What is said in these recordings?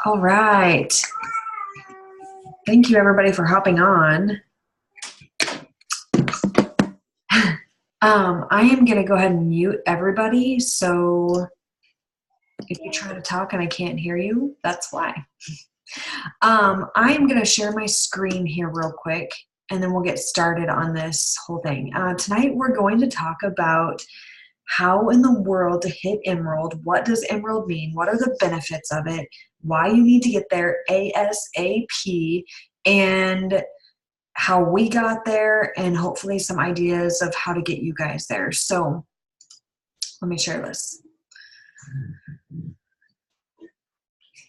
All right. Thank you, everybody, for hopping on. I am going to go ahead and mute everybody. So if you try to talk and I can't hear you, that's why. I am going to share my screen here real quick, and then we'll get started on this whole thing. Tonight, we're going to talk about how in the world to hit Emerald. What does Emerald mean? What are the benefits of it? Why you need to get there ASAP, and how we got there, and hopefully some ideas of how to get you guys there. So let me share this.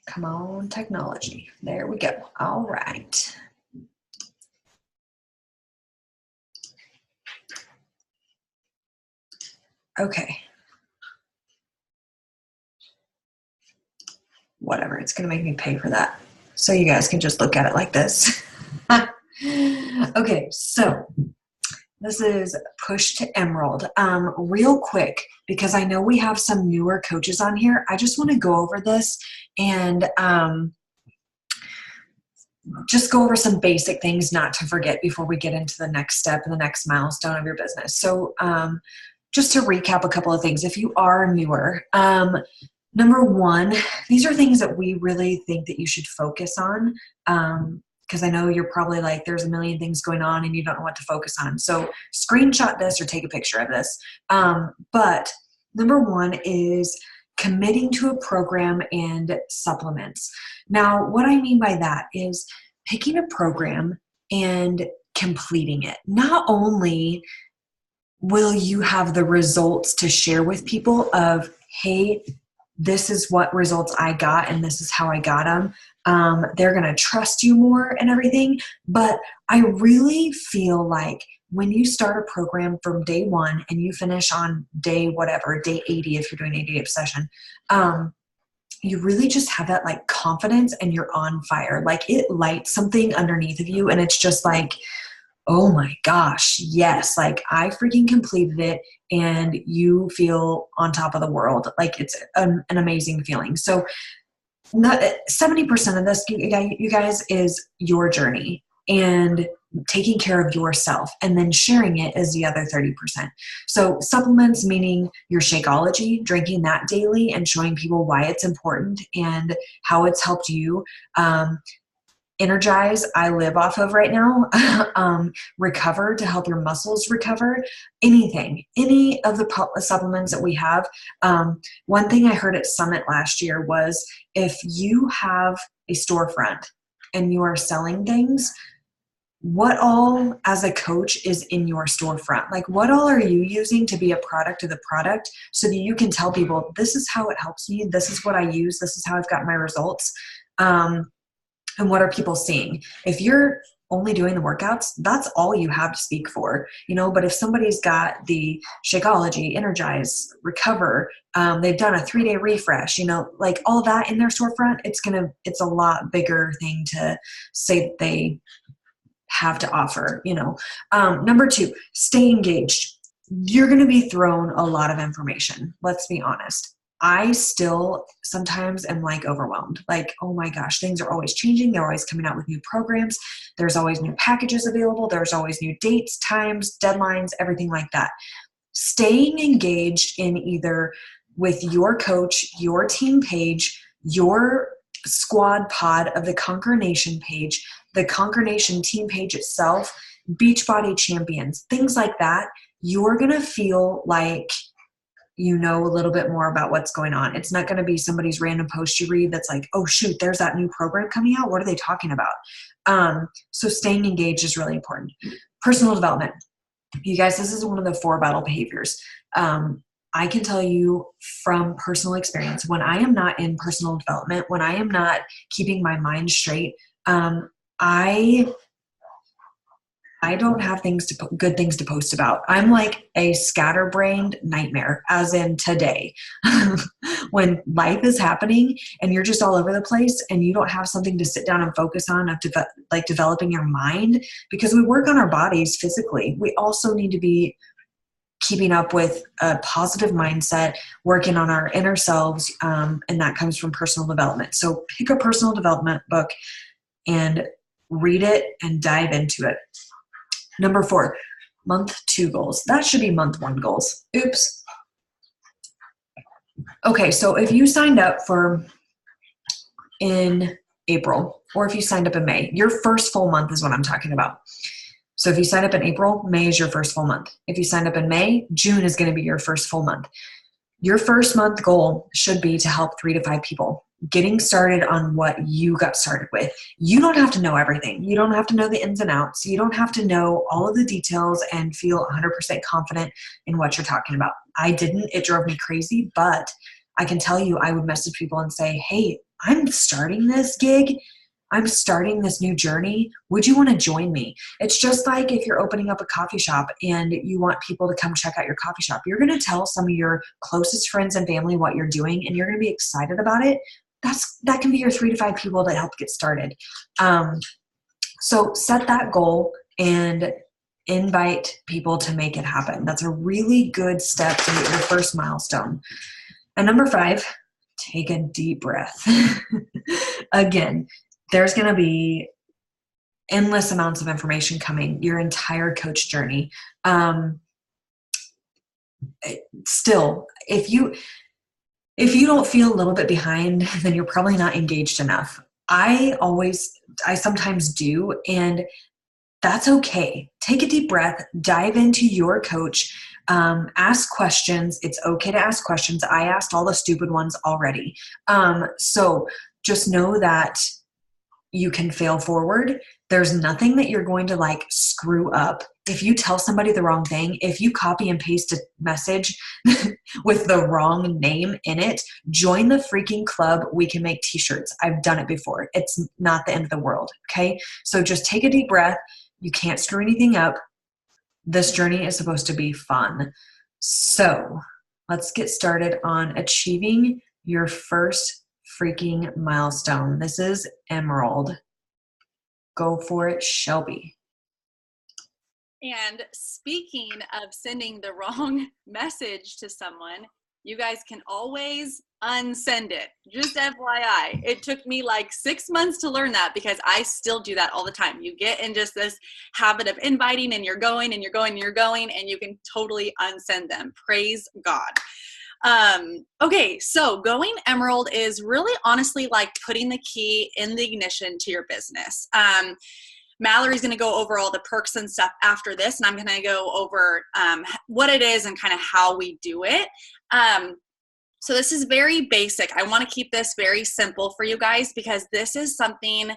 Come on, technology. There we go. All right. Okay. Whatever, it's going to make me pay for that. So you guys can just look at it like this. Okay, so this is Push to Emerald. Real quick, because I know we have some newer coaches on here, I just want to go over this and just go over some basic things not to forget before we get into the next step and the next milestone of your business. So just to recap a couple of things, if you are newer, number one, these are things that we really think that you should focus on, because I know you're probably like, there's a million things going on and you don't know what to focus on. So screenshot this or take a picture of this. But number one is committing to a program and supplements. Now, what I mean by that is picking a program and completing it. Not only will you have the results to share with people of, hey, this is what results I got and this is how I got them. They're going to trust you more and everything. But I really feel like when you start a program from day one and you finish on day whatever, day 80 if you're doing 80-day obsession, you really just have that like confidence and you're on fire. Like it lights something underneath of you and it's just like, oh my gosh, yes, like I freaking completed it and you feel on top of the world. Like it's an amazing feeling. So 70% of this, you guys, is your journey and taking care of yourself, and then sharing it is the other 30%. So supplements, meaning your Shakeology, drinking that daily and showing people why it's important and how it's helped you. Energize, I live off of right now. Recover, to help your muscles recover. Anything, any of the supplements that we have. One thing I heard at Summit last year was, if you have a storefront and you are selling things, what all as a coach is in your storefront? Like what all are you using to be a product of the product, so that you can tell people, this is how it helps me, this is what I use, this is how I've got my results. And what are people seeing? If you're only doing the workouts, that's all you have to speak for, but if somebody's got the Shakeology, Energize, Recover, they've done a 3-day refresh, like all that in their storefront, it's a lot bigger thing to say that they have to offer, Number two, stay engaged. You're going to be thrown a lot of information. Let's be honest. I still sometimes am like overwhelmed. Like, oh my gosh, things are always changing. They're always coming out with new programs. There's always new packages available. There's always new dates, times, deadlines, everything like that. Staying engaged in either with your coach, your team page, your squad pod of the Conquer Nation page, the Conquer Nation team page itself, Beachbody Champions, things like that, you're going to feel like you know a little bit more about what's going on. It's not going to be somebody's random post you read that's like, oh shoot, there's that new program coming out. What are they talking about? So staying engaged is really important. Personal development. You guys, this is one of the 4 battle behaviors. I can tell you from personal experience, when I am not in personal development, when I am not keeping my mind straight, I don't have good things to post about. I'm like a scatterbrained nightmare, as in today. When life is happening and you're just all over the place and you don't have something to sit down and focus on, of developing your mind, because we work on our bodies physically. We also need to be keeping up with a positive mindset, working on our inner selves, and that comes from personal development. So pick a personal development book and read it and dive into it. Number 4, month 2 goals. That should be month 1 goals. Oops. Okay, so if you signed up for in April, or if you signed up in May, your first full month is what I'm talking about. So if you sign up in April, May is your first full month. If you signed up in May, June is going to be your first full month. Your first month goal should be to help 3 to 5 people getting started on what you got started with. You don't have to know everything. You don't have to know the ins and outs. You don't have to know all of the details and feel 100% confident in what you're talking about. I didn't. It drove me crazy, but I can tell you, I would message people and say, hey, I'm starting this gig. I'm starting this new journey. Would you want to join me? It's just like if you're opening up a coffee shop and you want people to come check out your coffee shop. You're going to tell some of your closest friends and family what you're doing, and you're going to be excited about it. That can be your 3 to 5 people that help get started. So set that goal and invite people to make it happen. That's a really good step to hit your first milestone. And number 5, take a deep breath. Again, there's going to be endless amounts of information coming your entire coach journey. Still, if you don't feel a little bit behind, then you're probably not engaged enough. I sometimes do, and that's okay. Take a deep breath, dive into your coach, ask questions. It's okay to ask questions. I asked all the stupid ones already. So just know that you can fail forward. There's nothing that you're going to screw up. If you tell somebody the wrong thing, if you copy and paste a message with the wrong name in it, join the freaking club. We can make t-shirts. I've done it before. It's not the end of the world. Okay. So just take a deep breath. You can't screw anything up. This journey is supposed to be fun. So let's get started on achieving your first freaking milestone. This is Emerald. Go for it, Shelby. And speaking of sending the wrong message to someone, you guys can always unsend it. Just FYI. It took me 6 months to learn that, because I still do that all the time. You get in just this habit of inviting, and you're going and you're going and you're going, and you can totally unsend them. Praise God. Okay, so going Emerald is really honestly like putting the key in the ignition to your business. Mallory's going to go over all the perks and stuff after this, and I'm going to go over what it is and kind of how we do it. So this is very basic. I want to keep this very simple for you guys, because this is something,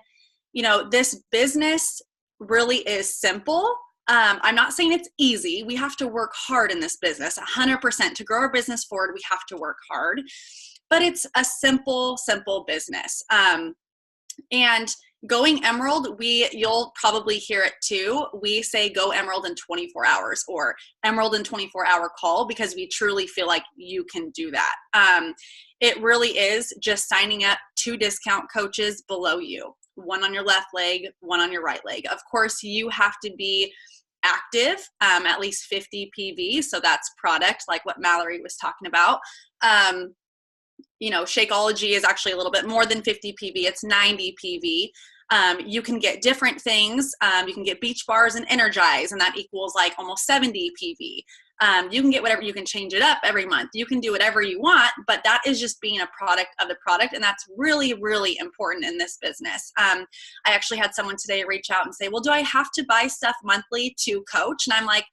this business really is simple. I'm not saying it's easy. We have to work hard in this business, 100%. To grow our business forward, we have to work hard. But it's a simple business. And going Emerald, you'll probably hear it too. We say go Emerald in 24 hours or Emerald in 24-hour call, because we truly feel like you can do that. It really is just signing up 2 discount coaches below you, one on your left leg, one on your right leg. Of course, you have to be active, at least 50 PV. So that's product, like what Mallory was talking about. Shakeology is actually a little bit more than 50 PV. It's 90 PV. You can get different things. You can get Beach Bars and Energize, and that equals almost 70 PV. You can get whatever, you can change it up every month. You can do whatever you want, but that is just being a product of the product. And that's really, really important in this business. I actually had someone today reach out and say, well, do I have to buy stuff monthly to coach? And I'm like,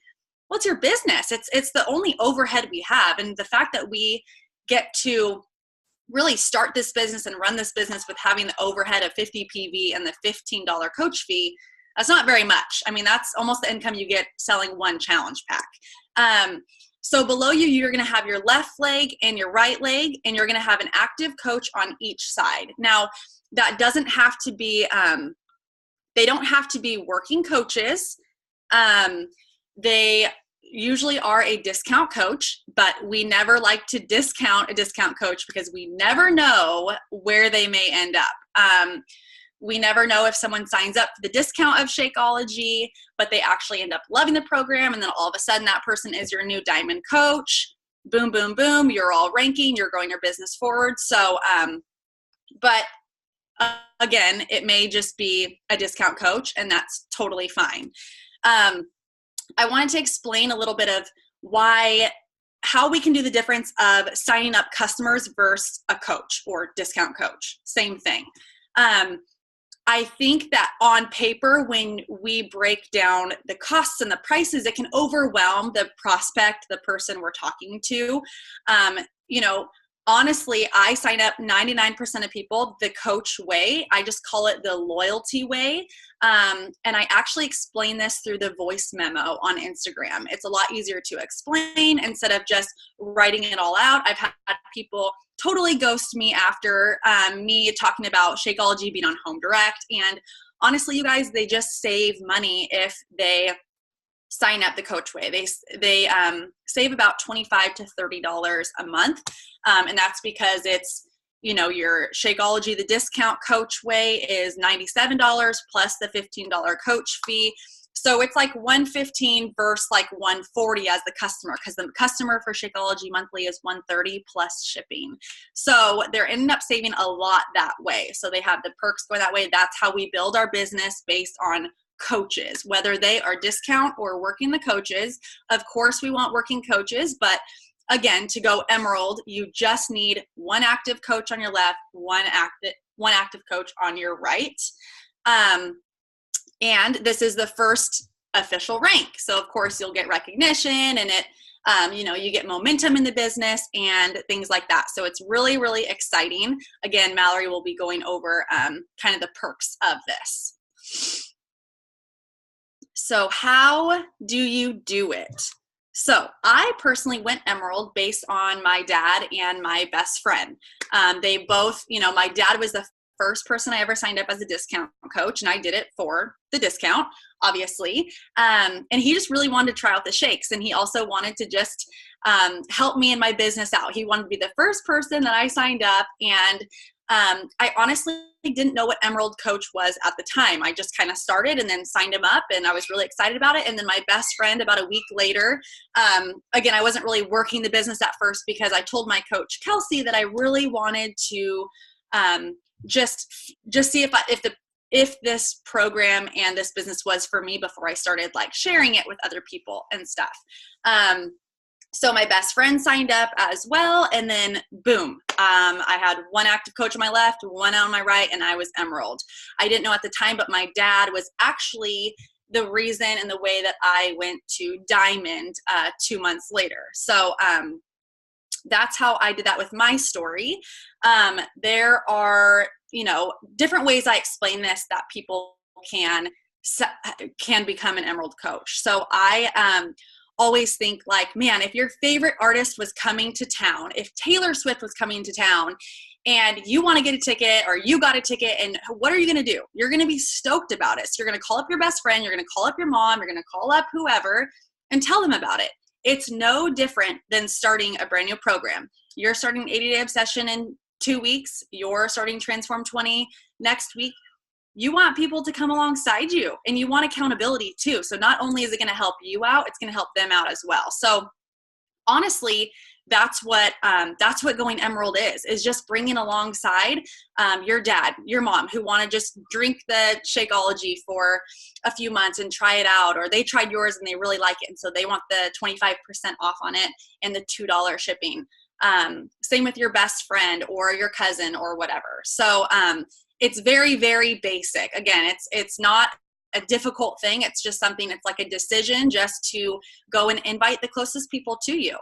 well, it's your business. It's the only overhead we have. And the fact that we get to really start this business and run this business with having the overhead of 50 PV and the $15 coach fee, that's not very much. I mean, that's almost the income you get selling one challenge pack. So below you, you're going to have your left leg and your right leg, and you're going to have an active coach on each side. Now, that doesn't have to be, they don't have to be working coaches. They usually are a discount coach, but we never like to discount a discount coach because we never know where they may end up. we never know if someone signs up for the discount of Shakeology, but they actually end up loving the program. And then all of a sudden that person is your new diamond coach. Boom, boom, boom. You're all ranking, you're growing your business forward. So, but again, it may just be a discount coach, and that's totally fine. I wanted to explain a little bit of how we can do the difference of signing up customers versus a coach or discount coach. Same thing. I think that on paper, when we break down the costs and the prices, it can overwhelm the prospect, the person we're talking to. Honestly, I sign up 99% of people the coach way. I just call it the loyalty way. And I actually explain this through the voice memo on Instagram. It's a lot easier to explain instead of just writing it all out. I've had people totally ghost me after me talking about Shakeology being on Home Direct. And honestly, you guys, they just save money if they sign up the coach way. They save about $25 to $30 a month. And that's because it's, your Shakeology, the discount coach way is $97 plus the $15 coach fee. So it's like $115 versus like $140 as the customer, because the customer for Shakeology monthly is $130 plus shipping. So they're ending up saving a lot that way. So they have the perks going that way. That's how we build our business, based on coaches, whether they are discount or working the coaches. Of course, we want working coaches, but again, to go Emerald, you just need one active coach on your left, one active coach on your right. And this is the first official rank. So of course you'll get recognition, and it, you get momentum in the business and things like that. So it's really, really exciting. Again, Mallory will be going over kind of the perks of this. So how do you do it? So I personally went Emerald based on my dad and my best friend. They both, my dad was the first person I ever signed up as a discount coach, and I did it for the discount, obviously. And he just really wanted to try out the shakes, and he also wanted to just help me in my business out. He wanted to be the first person that I signed up, and I honestly didn't know what Emerald Coach was at the time. I just kind of started and then signed him up, and I was really excited about it. And then my best friend, about a week later, again, I wasn't really working the business at first because I told my coach, Kelsey, that I really wanted to just see if this program and this business was for me before I started like sharing it with other people and stuff. So my best friend signed up as well, and then boom, I had one active coach on my left, one on my right, and I was Emerald. I didn't know at the time, but my dad was actually the reason and the way that I went to Diamond 2 months later. So that's how I did that with my story. There are, different ways I explain this that people can become an Emerald coach. So I always think like, man, if your favorite artist was coming to town, if Taylor Swift was coming to town and you want to get a ticket, or you got a ticket, and what are you going to do? You're going to be stoked about it. So you're going to call up your best friend, you're going to call up your mom, you're going to call up whoever and tell them about it. It's no different than starting a brand new program. You're starting 80-day obsession in 2 weeks. You're starting Transform 20 next week. You want people to come alongside you, and you want accountability too. So not only is it going to help you out, it's going to help them out as well. So honestly, that's what going Emerald is just bringing alongside your dad, your mom, who want to just drink the Shakeology for a few months and try it out, or they tried yours and they really like it, and so they want the 25% off on it and the $2 shipping. Same with your best friend or your cousin or whatever. So it's very, very basic. Again, it's not a difficult thing. It's just something, it's like a decision just to go and invite the closest people to you.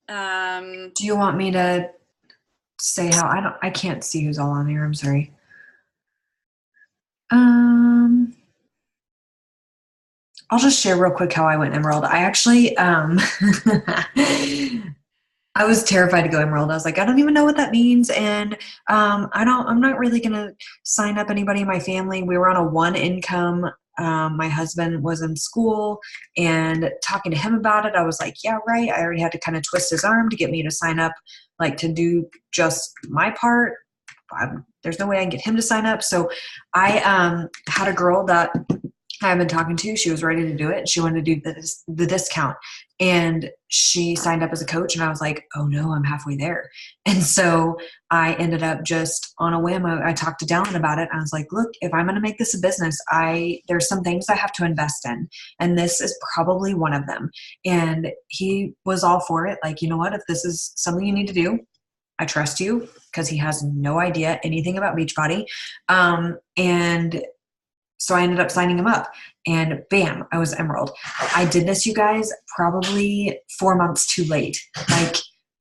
Do you want me to say how? I can't see who's all on here. I'm sorry. I'll just share real quick how I went Emerald. I actually, I was terrified to go Emerald. I was like, I don't even know what that means. And I'm not really going to sign up anybody in my family. We were on a one income my husband was in school, and talking to him about it, I was like, yeah, right. I already had to kind of twist his arm to get me to sign up, like to do just my part. There's no way I can get him to sign up. So I had a girl that I've been talking to. She was ready to do it. She wanted to do the discount, and she signed up as a coach, and I was like, oh no, I'm halfway there. And so I ended up just on a whim. I talked to Dylan about it. I was like, look, if I'm going to make this a business, there's some things I have to invest in, and this is probably one of them. And he was all for it. Like, you know what, if this is something you need to do, I trust you, because he has no idea anything about Beachbody. And so I ended up signing him up, and bam, I was Emerald. I did this, you guys, probably 4 months too late. Like,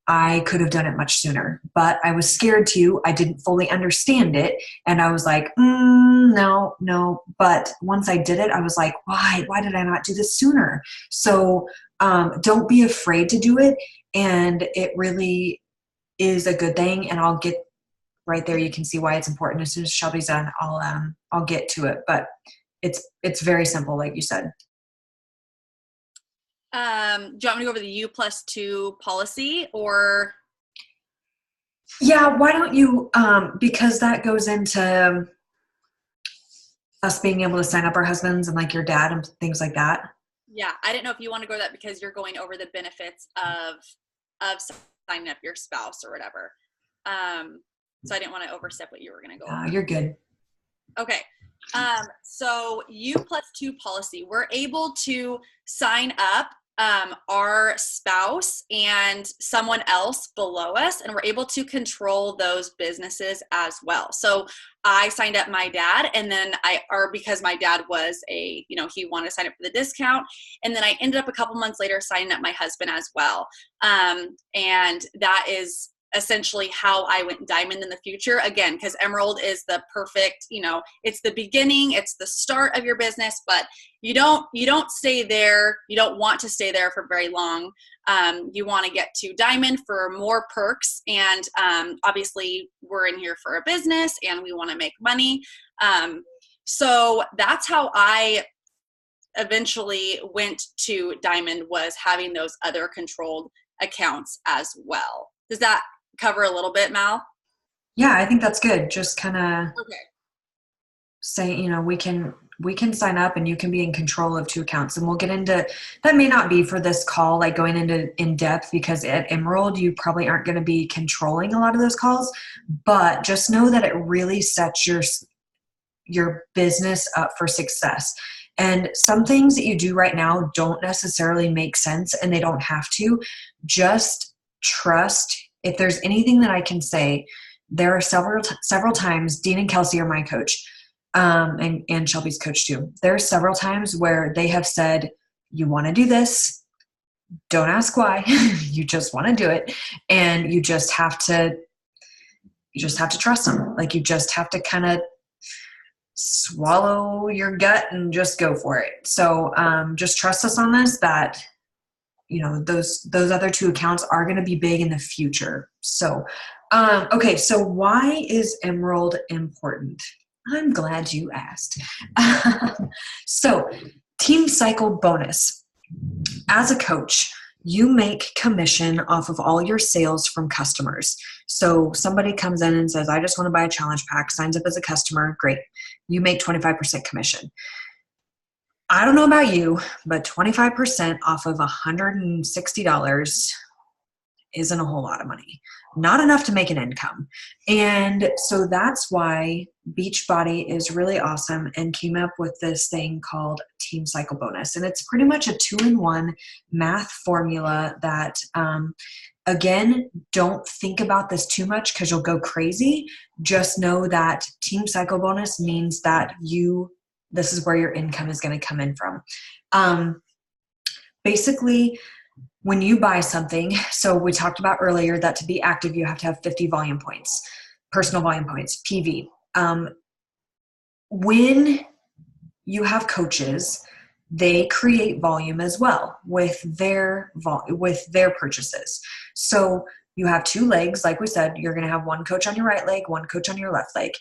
I could have done it much sooner, but I was scared to. I didn't fully understand it. And I was like, no. But once I did it, I was like, why did I not do this sooner? So don't be afraid to do it. And it really is a good thing. And I'll get right there, you can see why it's important. As soon as Shelby's done, I'll get to it. But it's very simple, like you said. Do you want me to go over the U+2 policy, or? Yeah, why don't you? Because that goes into us being able to sign up our husbands and like your dad and things like that. Yeah, I didn't know if you want to go to that because you're going over the benefits of signing up your spouse or whatever. So I didn't want to overstep what you were going to go over. You're good. Okay. So U+2 policy, we're able to sign up our spouse and someone else below us, and we're able to control those businesses as well. So I signed up my dad, and then because my dad was he wanted to sign up for the discount. And then I ended up a couple months later signing up my husband as well. And that is essentially how I went diamond in the future, again, because Emerald is the perfect, it's the beginning, it's the start of your business, but you don't stay there. You don't want to stay there for very long. You want to get to diamond for more perks. And obviously we're in here for a business and we want to make money. So that's how I eventually went to diamond, was having those other controlled accounts as well. Does that cover a little bit, Mal? Yeah, I think that's good. Just kind of okay. Say, we can sign up and you can be in control of 2 accounts. And we'll get into that. May not be for this call, like going into in depth, because at Emerald, you probably aren't going to be controlling a lot of those calls, but just know that it really sets your business up for success. And some things that you do right now don't necessarily make sense, and they don't have to. Just trust. If there's anything that I can say, there are several times, Dean and Kelsey are my coach, and Shelby's coach too. There are several times where they have said, you want to do this, don't ask why, you just want to do it. And you just have to trust them. Like, you just have to kind of swallow your gut and just go for it. So just trust us on this, that those other 2 accounts are going to be big in the future. So, okay. So why is Emerald important? I'm glad you asked. So Team Cycle bonus. As a coach, you make commission off of all your sales from customers. So somebody comes in and says, I just want to buy a challenge pack, signs up as a customer. Great. You make 25% commission. I don't know about you, but 25% off of $160 isn't a whole lot of money. Not enough to make an income. And so that's why Beachbody is really awesome and came up with this thing called Team Cycle Bonus. And it's pretty much a 2-in-1 math formula that, again, don't think about this too much because you'll go crazy. Just know that Team Cycle Bonus means that this is where your income is going to come in from. Basically, when you buy something, so we talked about earlier that to be active, you have to have 50 volume points, personal volume points, PV. When you have coaches, they create volume as well with their purchases. So you have 2 legs. Like we said, you're going to have one coach on your right leg, one coach on your left leg.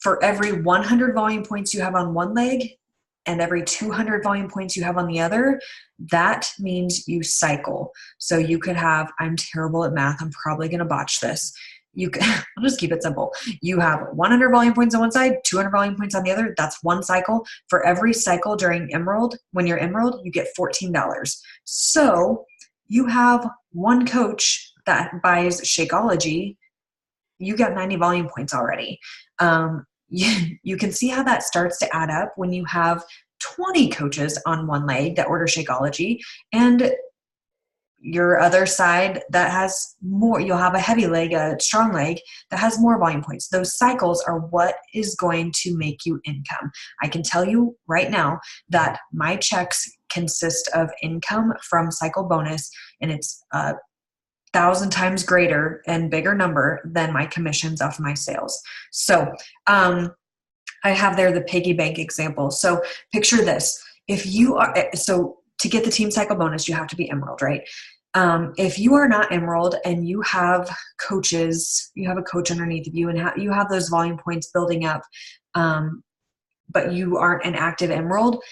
for every 100 volume points you have on one leg and every 200 volume points you have on the other, that means you cycle. So you could have, I'm terrible at math, I'm probably going to botch this. You can, I'll just keep it simple. You have 100 volume points on one side, 200 volume points on the other. That's one cycle. For every cycle during Emerald, when you're Emerald, you get $14. So you have one coach that buys Shakeology, you got 90 volume points already. You can see how that starts to add up when you have 20 coaches on one leg that order Shakeology, and your other side that has more, you'll have a heavy leg, a strong leg that has more volume points. Those cycles are what is going to make you income. I can tell you right now that my checks consist of income from cycle bonus, and it's 1,000 times greater and bigger number than my commissions off my sales. So I have there the piggy bank example. So picture this. If you are, so to get the team cycle bonus, you have to be Emerald, right? If you are not Emerald and you have coaches, you have a coach underneath of you and you have those volume points building up, but you aren't an active Emerald,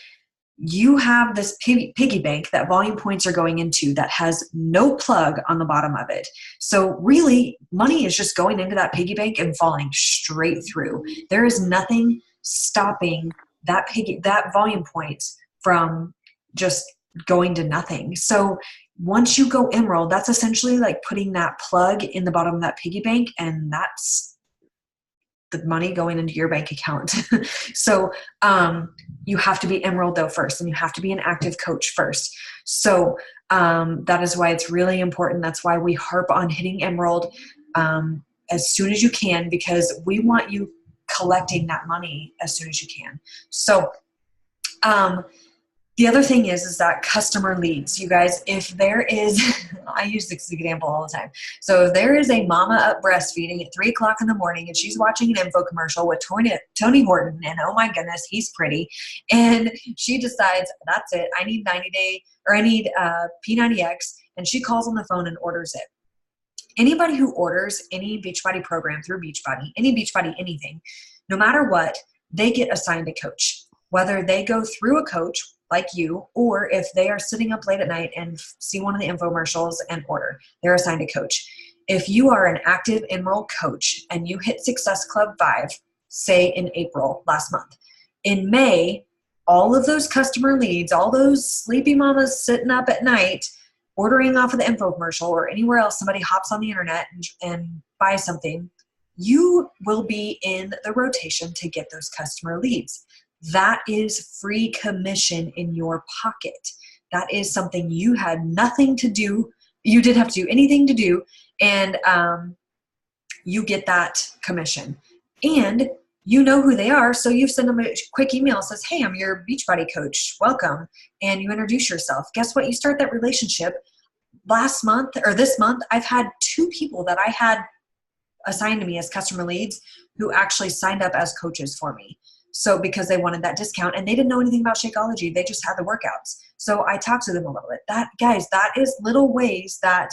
you have this piggy bank that volume points are going into that has no plug on the bottom of it. So really, money is just going into that piggy bank and falling straight through. There is nothing stopping that volume points from just going to nothing. So once you go Emerald, that's essentially like putting that plug in the bottom of that piggy bank, and that's the money going into your bank account. So you have to be Emerald though first, and you have to be an active coach first. So that is why it's really important. That's why we harp on hitting Emerald as soon as you can, because we want you collecting that money as soon as you can. So the other thing is that customer leads, you guys, if there is, I use this example all the time. So if there is a mama up breastfeeding at 3:00 in the morning and she's watching an info commercial with Tony Horton, and oh my goodness, he's pretty. And she decides, that's it, I need 90-day, or I need P90X. And she calls on the phone and orders it. Anybody who orders any Beachbody program through Beachbody, any Beachbody, anything, no matter what, they get assigned a coach. Whether they go through a coach like you, or if they are sitting up late at night and see one of the infomercials and order, they're assigned a coach. If you are an active Emerald coach and you hit Success Club 5, say in April last month, in May, all of those customer leads, all those sleepy mamas sitting up at night ordering off of the infomercial or anywhere else somebody hops on the internet and buys something, you will be in the rotation to get those customer leads. That is free commission in your pocket. That is something you had nothing to do. You didn't have to do anything to do, and you get that commission. And you know who they are, so you send them a quick email that says, hey, I'm your Beachbody coach. Welcome. And you introduce yourself. Guess what? You start that relationship. Last month, or this month, I've had 2 people that I had assigned to me as customer leads who actually signed up as coaches for me. So because they wanted that discount and they didn't know anything about Shakeology, they just had the workouts. So I talked to them a little bit. That, guys, that is little ways that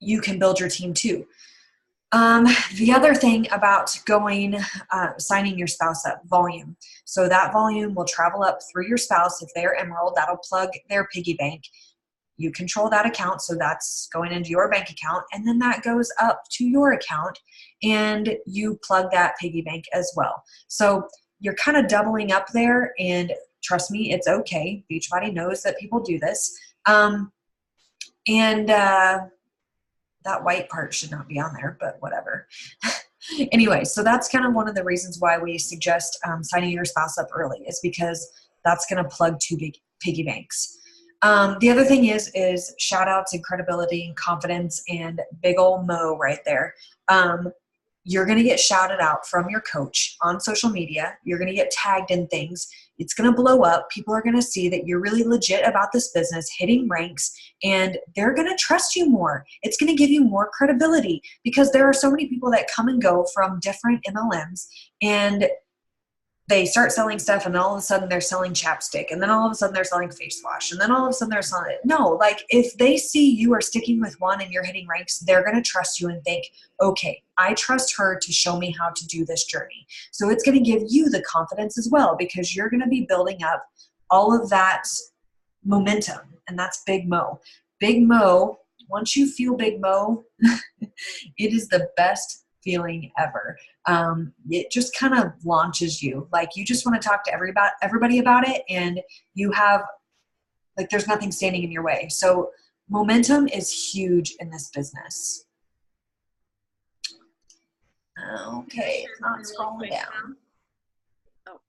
you can build your team too. The other thing about going, signing your spouse up, volume. So that volume will travel up through your spouse. If they're Emerald, that'll plug their piggy bank. You control that account, so that's going into your bank account, and then that goes up to your account, and you plug that piggy bank as well. So you're kind of doubling up there, and trust me, it's okay. Beachbody knows that people do this. That white part should not be on there, but whatever. Anyway, so that's kind of one of the reasons why we suggest signing your spouse up early, is because that's going to plug 2 big piggy banks. The other thing is shout outs and credibility and confidence, and big ol' Mo right there. You're going to get shouted out from your coach on social media. You're going to get tagged in things. It's going to blow up. People are going to see that you're really legit about this business, hitting ranks, and they're going to trust you more. It's going to give you more credibility, because there are so many people that come and go from different MLMs, and they start selling stuff, and then all of a sudden they're selling chapstick, and then all of a sudden they're selling face wash, and then all of a sudden they're selling it. No, like if they see you are sticking with one and you're hitting ranks, they're going to trust you and think, okay, I trust her to show me how to do this journey. So it's going to give you the confidence as well, because you're going to be building up all of that momentum. And that's Big Mo. Big Mo, once you feel Big Mo, it is the best feeling ever. It just kind of launches you. Like you just want to talk to everybody about it, and you have, like, there's nothing standing in your way. So momentum is huge in this business. Okay, it's not scrolling down. Oh.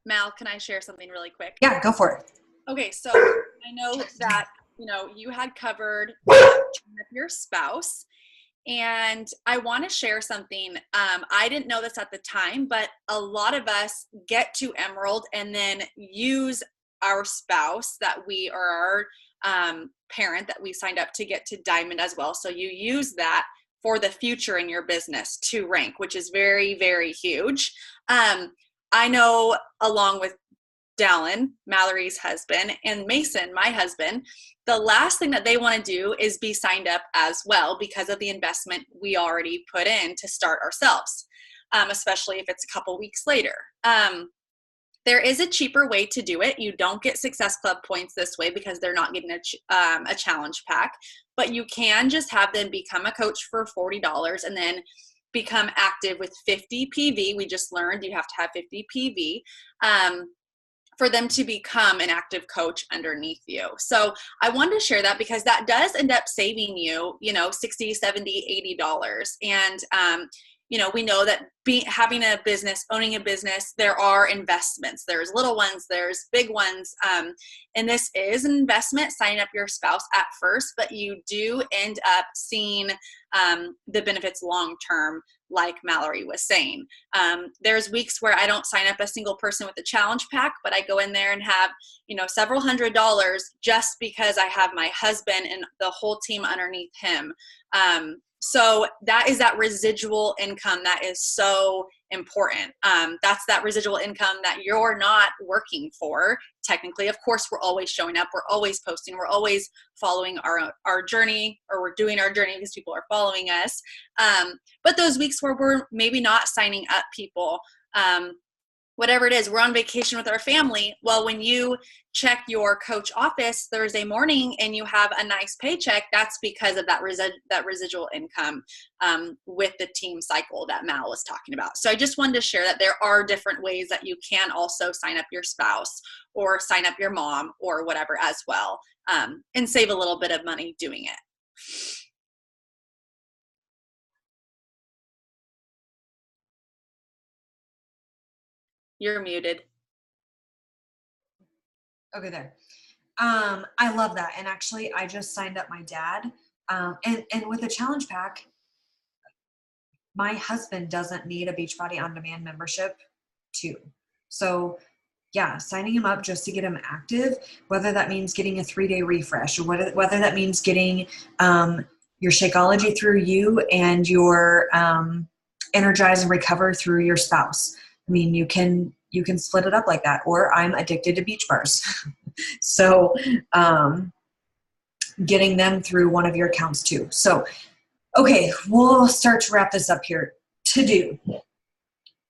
Mal, can I share something really quick? Yeah, go for it. Okay, so I know that, you had covered your spouse, and I want to share something. I didn't know this at the time, but a lot of us get to Emerald and then use our spouse that we, or our parent that we signed up to get to Diamond as well. So you use that for the future in your business to rank, which is very, very huge. I know, along with Dallin, Mallory's husband, and Mason, my husband, the last thing that they want to do is be signed up as well, because of the investment we already put in to start ourselves, especially if it's a couple weeks later. There is a cheaper way to do it. You don't get Success Club points this way because they're not getting a challenge pack, but you can just have them become a coach for $40 and then become active with 50 PV. We just learned you have to have 50 PV. For them to become an active coach underneath you. So I wanted to share that because that does end up saving you, $60, $70, $80. And, we know that having a business, owning a business, there are investments. There's little ones, there's big ones. And this is an investment, signing up your spouse at first, but you do end up seeing the benefits long-term, like Mallory was saying. There's weeks where I don't sign up a single person with a challenge pack, but I go in there and have, several $100s just because I have my husband and the whole team underneath him. So that is that residual income that is so important. That's that residual income that you're not working for. Technically, of course, we're always showing up. We're always posting. We're always following our journey, or we're doing our journey because people are following us. But those weeks where we're maybe not signing up people, whatever it is, we're on vacation with our family. Well, when you check your coach office Thursday morning and you have a nice paycheck, that's because of that residual income with the team cycle that Mal was talking about. So I just wanted to share that there are different ways that you can also sign up your spouse or sign up your mom or whatever as well, and save a little bit of money doing it. You're muted. Okay, there. I love that. And actually, I just signed up my dad. And with a challenge pack, my husband doesn't need a Beachbody On Demand membership too. So yeah, signing him up just to get him active, whether that means getting a 3-day refresh, or whether that means getting your Shakeology through you and your Energize and Recover through your spouse. I mean, you can split it up like that. Or I'm addicted to beach bars. So getting them through one of your accounts too. So, okay, we'll start to wrap this up here. To do.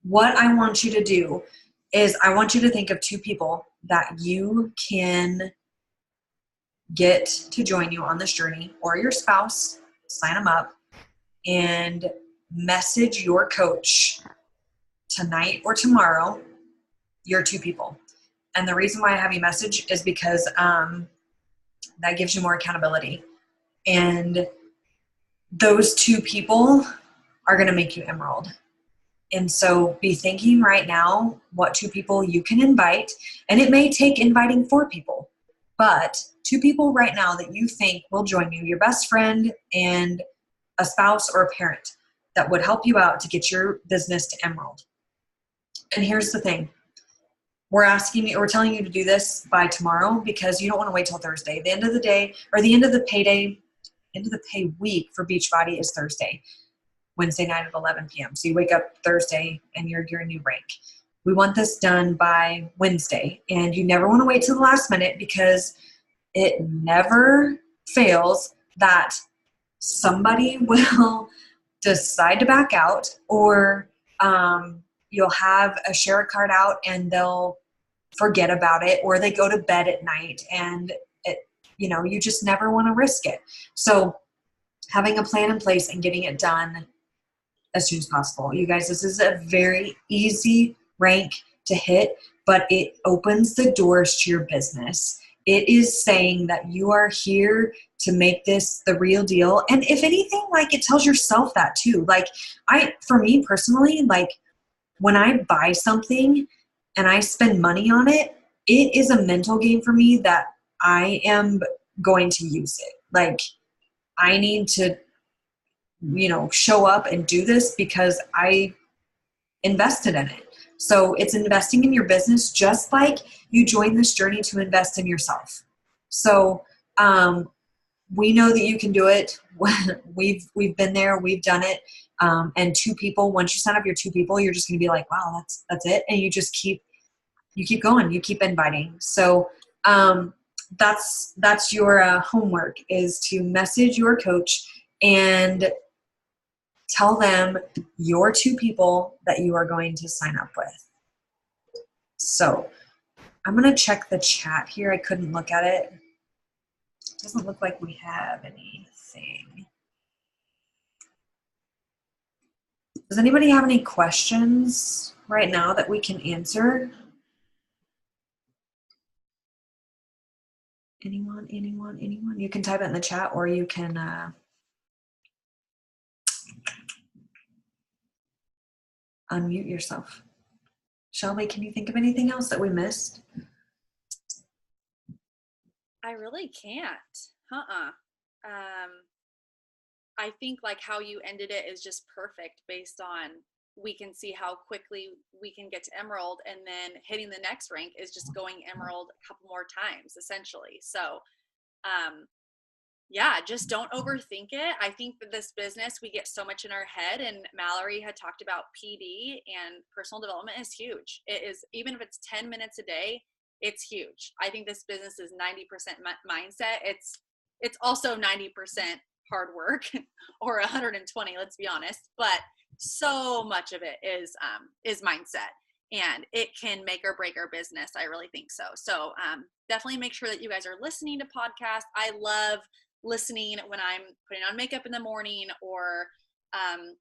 What I want you to do is I want you to think of 2 people that you can get to join you on this journey, or your spouse, sign them up, and message your coach tonight or tomorrow, your 2 people. And the reason why I have you message is because that gives you more accountability. And those 2 people are going to make you Emerald. And so be thinking right now what 2 people you can invite. And it may take inviting 4 people, but 2 people right now that you think will join you, your best friend and a spouse or a parent, that would help you out to get your business to Emerald. And here's the thing. We're telling you to do this by tomorrow because you don't want to wait till Thursday. The end of the day, or the end of the pay week for Beachbody is Thursday. Wednesday night at 11 p.m. So you wake up Thursday and you're your new rank. We want this done by Wednesday, and you never want to wait till the last minute, because it never fails that somebody will decide to back out, or you'll have a share card out and they'll forget about it, or they go to bed at night, and you just never want to risk it. So having a plan in place and getting it done as soon as possible. You guys, this is a very easy rank to hit, but it opens the doors to your business. It is saying that you are here to make this the real deal. And if anything, like, it tells yourself that too. Like, for me personally, like, when I buy something and I spend money on it, it is a mental game for me that I am going to use it. Like, I need to, show up and do this because I invested in it. So it's investing in your business, just like you join this journey to invest in yourself. So we know that you can do it. We've been there, we've done it. And 2 people, once you sign up your 2 people, you're just going to be like, wow, that's it. And you just keep going, you keep inviting. So that's your homework, is to message your coach and tell them your 2 people that you are going to sign up with. So I'm going to check the chat here. I couldn't look at it. It doesn't look like we have anything. Does anybody have any questions right now that we can answer? Anyone? You can type it in the chat, or you can unmute yourself. Shelby, can you think of anything else that we missed? I really can't. I think like how you ended it is just perfect, based on we can see how quickly we can get to Emerald, and then hitting the next rank is just going Emerald a couple more times, essentially. So yeah, just don't overthink it. I think that this business, we get so much in our head, and Mallory had talked about PD, and personal development is huge. It is, even if it's 10 minutes a day, it's huge. I think this business is 90% mindset. It's also 90% hard work, or 120, let's be honest, but so much of it is mindset, and it can make or break our business. I really think so. So definitely make sure that you guys are listening to podcasts. I love listening when I'm putting on makeup in the morning, or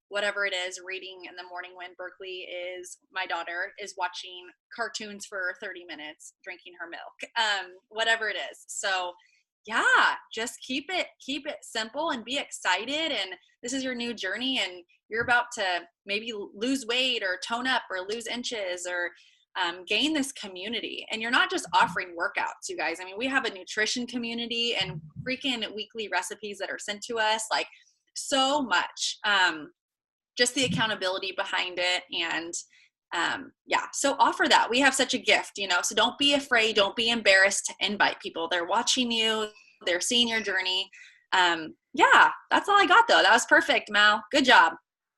whatever it is, reading in the morning when my daughter is watching cartoons for 30 minutes, drinking her milk, whatever it is. So yeah, just keep it simple and be excited. And this is your new journey, and you're about to maybe lose weight or tone up or lose inches, or gain this community. And you're not just offering workouts, you guys. I mean, we have a nutrition community and freaking weekly recipes that are sent to us, like so much, just the accountability behind it. And yeah, so offer that. We have such a gift, so don't be afraid, don't be embarrassed to invite people. They're watching you, they're seeing your journey. Yeah, that's all I got though. That was perfect, Mal. Good job.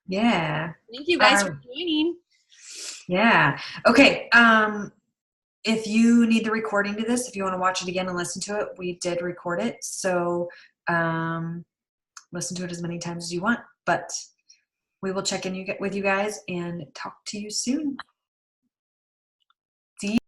Yeah. Thank you guys for joining. Yeah. Okay. If you need the recording to this, if you want to watch it again and listen to it, we did record it. So listen to it as many times as you want, but we will check in with you guys and talk to you soon. See you.